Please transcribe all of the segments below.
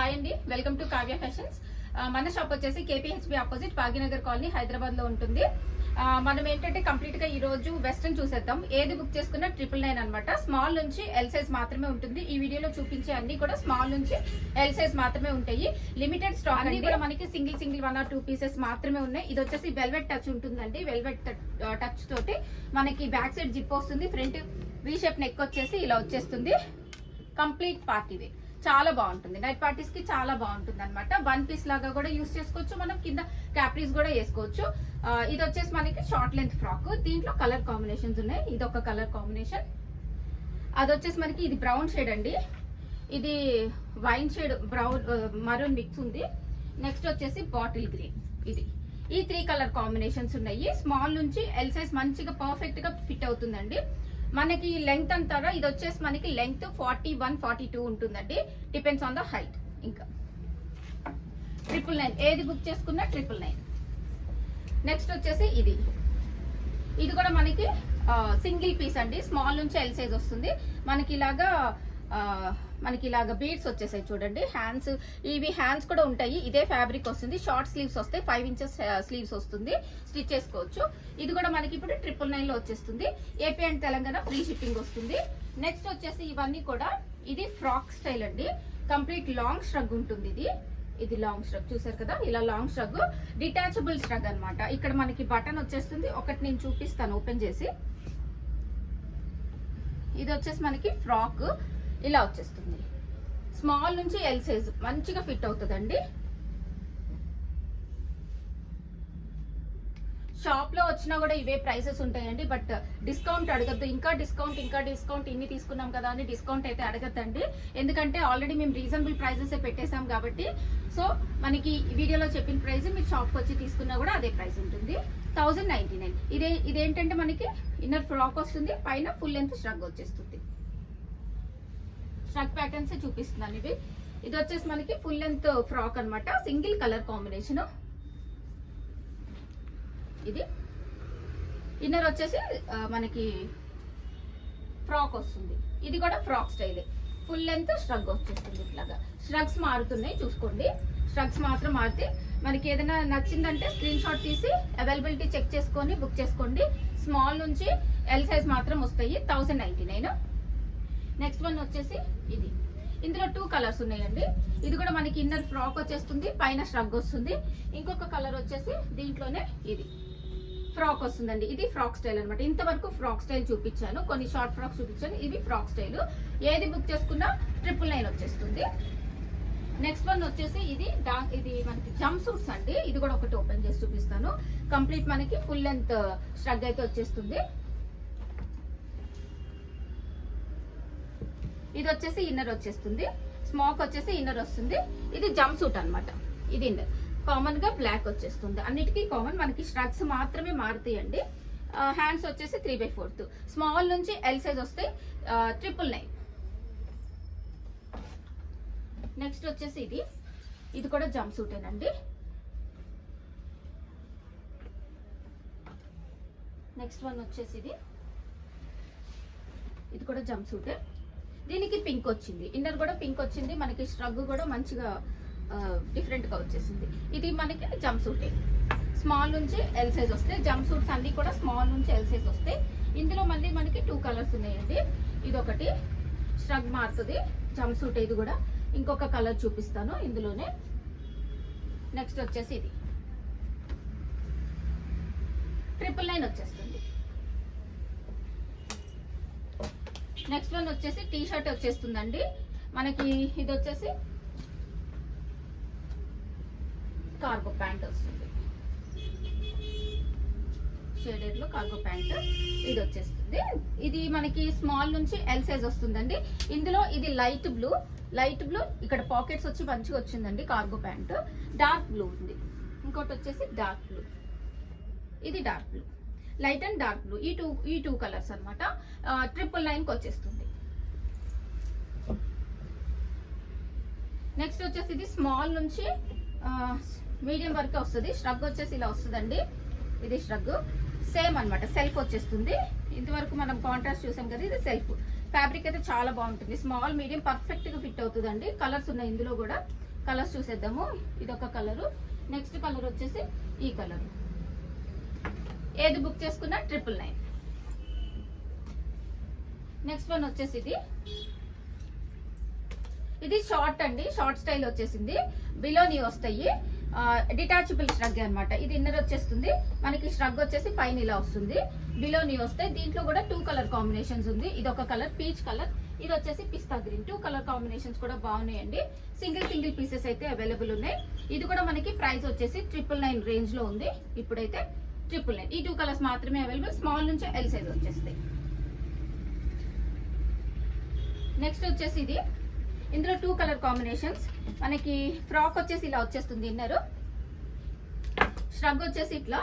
Hi అండి, welcome to Kavya fashions. మన shop వచ్చేసి KPHB opposite Bhagyanagar colony Hyderabad లో ఉంటుంది. మనం ఏంటంటే కంప్లీట్ గా ఈ రోజు వెస్టర్న్ చూసేద్దాం. ఏది బుక్ చేసుకున్నా 999 అనమాట. స్మాల్ నుంచి ఎల్ సైజ్ మాత్రమే ఉంటుంది. ఈ వీడియోలో చూపించే అన్ని కూడా స్మాల్ నుంచి ఎల్ సైజ్ మాత్రమే ఉంటాయి. లిమిటెడ్ స్టాక్ అన్ని కూడా మనకి సింగిల్ 1 or 2 పీసెస్ మాత్రమే ఉన్నాయి. ఇది వచ్చేసి వెల్వెట్ టచ్ ఉంటుందండి. వెల్వెట్ టచ్ తోటి మనకి బ్యాక్ సైడ్ జిప్ వస్తుంది. ఫ్రంట్ వీ షేప్ నెక్ వచ్చేసి ఇలా వచ్చేస్తుంది. కంప్లీట్ పార్టీ వే చాలా బాగుంటుంది. నైట్ పార్టీస్ కి చాలా బాగుంటుంది అనమాట. 1 పీస్ లాగా కూడా యూస్ చేసుకోవచ్చు. మనం కింద క్యాప్రీస్ కూడా వేసుకోవచ్చు. ఇది వచ్చేసి మనకి షార్ట్ లెంత్ ఫ్రాక్. దీంట్లో కలర్ కాంబినేషన్స్ ఉన్నాయి. ఇది ఒక కలర్ కాంబినేషన్. అది వచ్చేసి మనకి ఇది బ్రౌన్ షేడ్ అండి. ఇది wine shade brown maroon mix ఉంది. నెక్స్ట్ వచ్చేసి బాటిల్ గ్రీన్. ఇది ఈ 3 కలర్ కాంబినేషన్స్ ఉన్నాయి. స్మాల్ నుంచి ఎల్ సైజ్ మంచిగా పర్ఫెక్ట్ గా ఫిట్ అవుతుందండి. మనకి లెంగ్త్ అంటారా, ఇది వచ్చేసి మనకి లెంగ్త్ 41, 42 ఉంటుందండి. Depends on the height. ఇంకా 999 ఏది బుక్ చేసుకున్నా 999. నెక్స్ట్ వచ్చేసి ఇది కూడా మనకి సింగిల్ పీస్ అండి. స్మాల్ నుంచి ఎల్ సైజ్ వస్తుంది. మనకి ఇలాగా బీడ్స్ వచ్చేసాయి చూడండి. హ్యాండ్స్, ఇవి హ్యాండ్స్ కూడా ఉంటాయి. ఇదే ఫ్యాబ్రిక్ వస్తుంది. షార్ట్ స్లీవ్స్ వస్తాయి. 5 inches స్లీవ్స్ వస్తుంది. స్టిచ్ చేసుకోవచ్చు. ఇది కూడా మనకి ఇప్పుడు 999 లో వచ్చేస్తుంది. AP and Telangana free shipping వస్తుంది. నెక్స్ట్ వచ్చేసి ఇవన్నీ కూడా ఇది ఫ్రాక్ స్టైల్ అండి. కంప్లీట్ లాంగ్ స్ట్రగ్ ఉంటుంది. ఇది లాంగ్ స్ట్రగ్ చూసారు కదా, ఇలా లాంగ్ స్ట్రగ్, డిటాచబుల్ స్ట్రగ్ అన్నమాట. ఇక్కడ మనకి బటన్ వచ్చేస్తుంది. ఒకటి నేను చూపిస్తాను ఓపెన్ చేసి. ఇది వచ్చేసి మనకి ఫ్రాక్ ఇలా వచ్చేస్తుంది. స్మాల్ నుంచి ఎల్ సైజ్ మంచిగా ఫిట్ అవుతుందండి. షాప్ లో వచ్చినా కూడా ఇవే ప్రైసెస్ ఉంటాయండి. బట్ డిస్కౌంట్ అడగద్దు. ఇంకా డిస్కౌంట్ ఇన్ని తీసుకున్నాం కదా అని డిస్కౌంట్ అయితే అడగద్దండి. ఎందుకంటే ఆల్రెడీ మేము రీజనబుల్ ప్రైసెస్ పెట్టేసాం కాబట్టి. సో మనకి వీడియోలో చెప్పిన ప్రైస్ మీరు షాప్ వచ్చి తీసుకున్నా కూడా అదే ప్రైస్ ఉంటుంది. 1099. ఇదేంటంటే మనకి ఇన్నర్ ఫ్రాక్ వస్తుంది. పైన ఫుల్ లెంత్ స్ట్రగ్ వచ్చేస్తుంది. స్ట్రగ్ ప్యాటర్న్స్ చూపిస్తున్నాను. ఇది వచ్చేసి మనకి ఫుల్ లెంత్ ఫ్రాక్ అన్నమాట. Single colour combination. ఇది ఇన్నర్ వచ్చేసి మనకి ఫ్రాక్ వస్తుంది. ఇది కూడా ఫ్రాక్ స్టైల్. ఫుల్ లెంత్ స్ట్రగ్ వచ్చేస్తుంది. ఇట్లాగా స్ట్రగ్స్ మారుతున్నాయి చూసుకోండి. స్ట్రగ్స్ మాత్రం మారితే మనకి ఏదైనా నచ్చిందంటే స్క్రీన్ షాట్ తీసి అవైలబిలిటీ చెక్ చేసుకొని బుక్ చేసుకోండి. స్మాల్ నుంచి ఎల్ సైజ్ మాత్రం వస్తాయి. 1099. నెక్స్ట్ వన్ వచ్చేసి ఇందులో 2 కలర్స్ ఉన్నాయండి. ఇది కూడా మనకి ఇన్నర్ ఫ్రాక్ వచ్చేస్తుంది. పైన స్ట్రగ్ వస్తుంది. ఇంకొక కలర్ వచ్చేసి దీంట్లోనే ఇది ఫ్రాక్ వస్తుందండి. ఇది ఫ్రాక్ స్టైల్ అనమాట. ఇంతవరకు ఫ్రాక్ స్టైల్ చూపించాను. కొన్ని షార్ట్ ఫ్రాక్స్ చూపించాను. ఇది ఫ్రాక్ స్టైల్. ఏది బుక్ చేసుకున్నా 999 వచ్చేస్తుంది. నెక్స్ట్ వన్ వచ్చేసి ఇది మనకి జంప్ సూట్స్ అండి. ఇది కూడా ఒకటి ఓపెన్ చేసి చూపిస్తాను. కంప్లీట్ మనకి ఫుల్ లెంత్ స్ట్రగ్ అయితే వచ్చేస్తుంది. ఇది వచ్చేసి ఇన్నర్ వచ్చేస్తుంది. స్మాక్ వచ్చేసి ఇన్నర్ వస్తుంది. ఇది జంప్ సూట్ అనమాట. ఇది ఇన్నర్ కామన్ గా బ్లాక్ వచ్చేస్తుంది. అన్నిటికీ కామన్. మనకి స్ట్రగ్స్ మాత్రమే మారుతాయండి. హ్యాండ్స్ వచ్చేసి 3/4. స్మాల్ నుంచి ఎల్ సైజ్ వస్తాయి. 999. నెక్స్ట్ వచ్చేసి ఇది కూడా జంప్ సూటేనండి. నెక్స్ట్ వన్ వచ్చేసి ఇది కూడా జంప్ సూటే. దీనికి పింక్ వచ్చింది. ఇన్నర్ కూడా పింక్ వచ్చింది. మనకి స్ట్రగ్ కూడా మంచిగా డిఫరెంట్ గా వచ్చేసింది. ఇది మనకి జంప్ సూటే. స్మాల్ నుంచి ఎల్ సైజ్ వస్తాయి. జంప్ సూట్స్ అన్ని కూడా స్మాల్ నుంచి ఎల్ సైజ్ వస్తాయి. ఇందులో మళ్ళీ మనకి 2 కలర్స్ ఉన్నాయండి. ఇది ఒకటి స్ట్రగ్ మారుతుంది. Jump suit. ఇది కూడా ఇంకొక కలర్ చూపిస్తాను ఇందులోనే. నెక్స్ట్ వచ్చేసి ఇది 999 వచ్చేస్తుంది. నెక్స్ట్ వన్ వచ్చేసి టీ షర్ట్ వచ్చేస్తుందండి. మనకి ఇది వచ్చేసి కార్గో ప్యాంట్ వస్తుంది. షేడెడ్ లో కార్గో ప్యాంట్ ఇది వచ్చేస్తుంది. ఇది మనకి స్మాల్ నుంచి ఎల్ సైజ్ వస్తుందండి. ఇందులో ఇది లైట్ బ్లూ ఇక్కడ పాకెట్స్ వచ్చి మంచిగా వచ్చిందండి. కార్గో ప్యాంట్ డార్క్ బ్లూ ఉంది. ఇంకోటి వచ్చేసి డార్క్ బ్లూ. ఇది dark blue, light and dark blue. ఈ టూ కలర్స్ అనమాట. 999 వచ్చేస్తుంది. నెక్స్ట్ వచ్చేసి ఇది స్మాల్ నుంచి మీడియం వరకు వస్తుంది. స్ట్రగ్ వచ్చేసి ఇలా వస్తుందండి. ఇది స్ట్రగ్ సేమ్ అనమాట. సెల్ఫ్ వచ్చేస్తుంది. ఇంతవరకు మనం కాంట్రాస్ట్ చూసాం కదా, ఇది సెల్ఫ్. ఫ్యాబ్రిక్ అయితే చాలా బాగుంటుంది. స్మాల్ మీడియం పర్ఫెక్ట్ గా ఫిట్ అవుతుందండి. కలర్స్ ఉన్నాయి ఇందులో కూడా. కలర్స్ చూసేద్దాము. ఇదొక కలరు, నెక్స్ట్ కలర్ వచ్చేసి ఈ కలర్. ఏది బుక్ చేసుకున్నా 999. నెక్స్ట్ వన్ వచ్చేసి ఇది షార్ట్ అండి, షార్ట్ స్టైల్ వచ్చేసింది. బిలోని వస్తాయి, డిటాచబుల్ ష్రగ్ అన్నమాట. ఇది ఇన్నర్ వచ్చేస్తుంది మనకి. ష్రగ్ వచ్చేసి పైన ఇలా వస్తుంది, బిలోని వస్తాయి. దీంట్లో కూడా 2 కలర్ కాంబినేషన్స్ ఉంది. ఇది ఒక కలర్ పీచ్ కలర్, ఇది వచ్చేసి పిస్తా గ్రీన్. 2 కలర్ కాంబినేషన్స్ కూడా బాగున్నాయండి. సింగిల్ పీసెస్ అయితే అవైలబుల్ ఉన్నాయి. ఇది కూడా మనకి ప్రైస్ వచ్చేసి 999 రేంజ్ లో ఉంది. ఇప్పుడైతే 999. ఈ 2 కలర్స్ మాత్రమే అవైలబుల్. స్మాల్ నుంచి ఎల్ సైజ్ వచ్చేస్తాయి. నెక్స్ట్ వచ్చేసి ఇందులో 2 కలర్ కాంబినేషన్స్. మనకి ఫ్రాక్ వచ్చేసి ఇలా వచ్చేస్తుంది ఇన్నర్. ష్రగ్ వచ్చేసి ఇట్లా.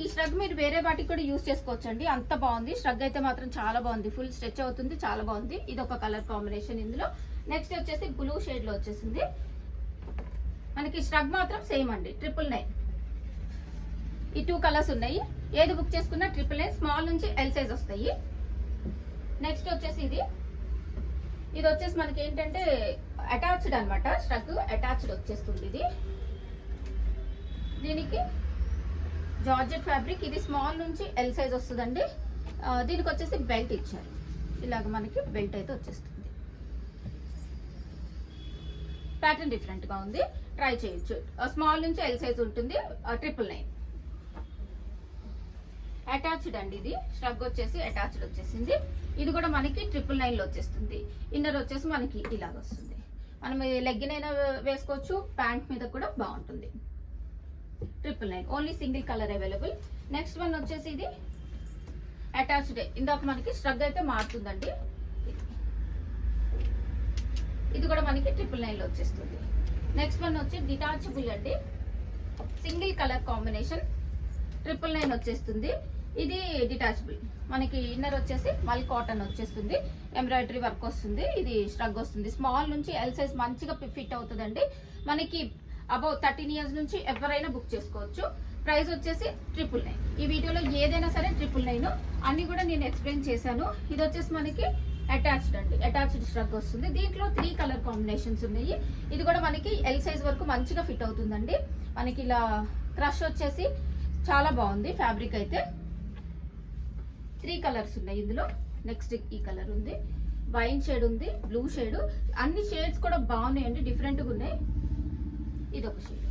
ఈ ష్రగ్ మీరు వేరే వాటికి కూడా యూజ్ చేసుకోవచ్చు అండి, అంత బాగుంది. ష్రగ్ అయితే మాత్రం చాలా బాగుంది, ఫుల్ స్ట్రెచ్ అవుతుంది, చాలా బాగుంది. ఇది ఒక కలర్ కాంబినేషన్ ఇందులో. నెక్స్ట్ వచ్చేసి బ్లూ షేడ్ లో వచ్చేసింది మనకి. ష్రగ్ మాత్రం సేమ్ అండి, 999. ఈ 2 కలర్స్ ఉన్నాయి. ఏది బుక్ చేసుకున్నా 999. స్మాల్ నుంచి ఎల్ సైజ్ వస్తాయి. నెక్స్ట్ వచ్చేసి ఇది వచ్చేసి మనకి ఏంటంటే అటాచ్డ్ అనమాట. ష్రగ్ అటాచ్డ్ వచ్చేస్తుంది. ఇది దీనికి జార్జెట్ ఫ్యాబ్రిక్. ఇది స్మాల్ నుంచి ఎల్ సైజ్ వస్తుందండి. దీనికి వచ్చేసి బెల్ట్ ఇచ్చారు, ఇలాగ మనకి బెల్ట్ అయితే వచ్చేస్తుంది. ప్యాటర్న్ డిఫరెంట్ గా ఉంది, ట్రై చేయొచ్చు. స్మాల్ నుంచి ఎల్ సైజ్ ఉంటుంది. 999. అటాచ్డ్ అండి. ఇది ష్రగ్ వచ్చేసి అటాచ్డ్ వచ్చేసింది. ఇది కూడా మనకి 999 లో వచ్చేస్తుంది. ఇన్నర్ వచ్చేసి మనకి ఇలాగ వస్తుంది. మనం లెగ్గిన్ అయినా వేసుకోవచ్చు, ప్యాంట్ మీద కూడా బాగుంటుంది. 999. Only single colour available. Next one వచ్చేసి ఇది అటాచ్డ్. ఇందాక మనకి ష్రగ్ అయితే మారుతుందండి. ఇది కూడా మనకి 999 లో వచ్చేస్తుంది. నెక్స్ట్ వన్ వచ్చి డిటాచబుల్ అండి, సింగిల్ కలర్ కాంబినేషన్. 999 వచ్చేస్తుంది. ఇది డిటాచబుల్. మనకి ఇన్నర్ వచ్చేసి మల్ కాటన్ వచ్చేస్తుంది, ఎంబ్రాయిడరీ వర్క్ వస్తుంది. ఇది ష్రగ్ వస్తుంది. స్మాల్ నుంచి ఎల్ సైజ్ మంచిగా ఫిట్ అవుతుందండి. మనకి అబౌవ్ 13 ఇయర్స్ నుంచి ఎవరైనా బుక్ చేసుకోవచ్చు. ప్రైస్ వచ్చేసి 999. ఈ వీడియోలో ఏదైనా సరే 999. అన్ని కూడా నేను ఎక్స్ప్లెయిన్ చేశాను. ఇది వచ్చేసి మనకి అటాచ్డ్ అండి, అటాచ్డ్ ష్రగ్ వస్తుంది. దీంట్లో 3 కలర్ కాంబినేషన్స్ ఉన్నాయి. ఇది కూడా మనకి ఎల్ సైజ్ వరకు మంచిగా ఫిట్ అవుతుందండి. మనకి ఇలా క్రష్ వచ్చేసి చాలా బాగుంది ఫ్యాబ్రిక్ అయితే. 3 కలర్స్ ఉన్నాయి ఇందులో. నెక్స్ట్ ఈ కలర్ ఉంది, వైన్ షేడ్ ఉంది, బ్లూ షేడ్. అన్ని షేడ్స్ కూడా బాగున్నాయండి, డిఫరెంట్ గా ఉన్నాయి. ఇది ఒక షేడ్.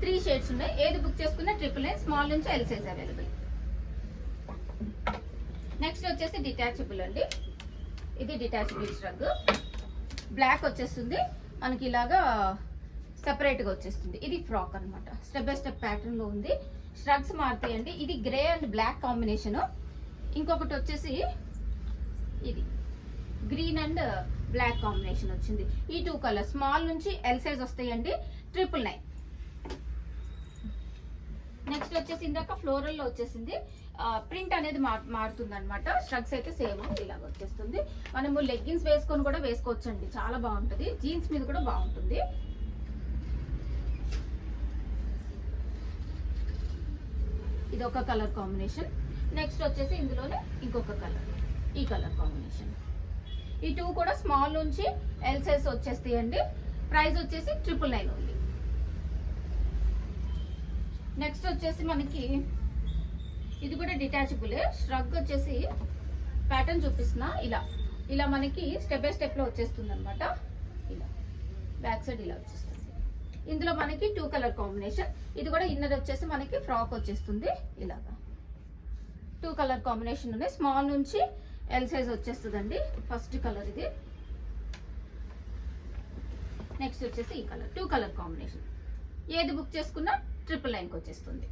3 షేడ్స్ ఉన్నాయి. ఏది బుక్ చేసుకున్నా 999. స్మాల్ నుంచి ఎల్ సైజ్ అవైలబుల్. నెక్స్ట్ వచ్చేసి డిటాచబుల్ అండి. ఇది డిటాచబుల్ ష్రగ్. బ్లాక్ వచ్చేస్తుంది మనకి, ఇలాగా సెపరేట్ గా వచ్చేస్తుంది. ఇది ఫ్రాక్ అన్నమాట. స్టెప్ బై స్టెప్ ప్యాటర్న్ లో ఉంది. ష్రగ్స్ మారుతాయండి. ఇది గ్రే అండ్ బ్లాక్ కాంబినేషన్. ఇంకొకటి వచ్చేసి ఇది గ్రీన్ అండ్ బ్లాక్ కాంబినేషన్ వచ్చింది. ఈ 2 కలర్ స్మాల్ నుంచి ఎల్ సైజ్ వస్తాయండి. 999. నెక్స్ట్ వచ్చేసి ఇందాక ఫ్లోరల్ లో వచ్చేసింది. ప్రింట్ అనేది మారుతుంది అనమాట. స్ట్రగ్స్ అయితే సేమ్ ఇలాగ వచ్చేస్తుంది. మనము లెగ్గిన్స్ వేసుకొని కూడా వేసుకోవచ్చు అండి, చాలా బాగుంటుంది. జీన్స్ మీద కూడా బాగుంటుంది. ఇది ఒక కలర్ కాంబినేషన్. నెక్స్ట్ వచ్చేసి ఇందులోనే ఇంకొక కలర్, ఈ కలర్ కాంబినేషన్. ఈ 2 కూడా స్మాల్ నుంచి ఎల్ సైజ్ వచ్చేస్తాయండి. ప్రైస్ వచ్చేసి 999 ఉంది. నెక్స్ట్ వచ్చేసి మనకి ఇది కూడా డిటాచబుల్. ష్రగ్ వచ్చేసి ప్యాటర్న్ చూపిస్తున్నా. ఇలా మనకి స్టెప్ బై స్టెప్ లో వచ్చేస్తుంది అనమాట. ఇలా బ్యాక్ సైడ్ ఇలా వచ్చేస్తుంది. ఇందులో మనకి 2 కలర్ కాంబినేషన్. ఇది కూడా ఇన్నర్ వచ్చేసి మనకి ఫ్రాక్ వచ్చేస్తుంది. ఇలాగా 2 కలర్ కాంబినేషన్ ఉన్నాయి. స్మాల్ నుంచి ఎల్ సైజ్ వచ్చేస్తుందండి. ఫస్ట్ కలర్ ఇది. నెక్స్ట్ వచ్చేసి ఈ కలర్. 2 colour combination. ఏది బుక్ చేసుకున్నా 999 వచ్చేస్తుంది.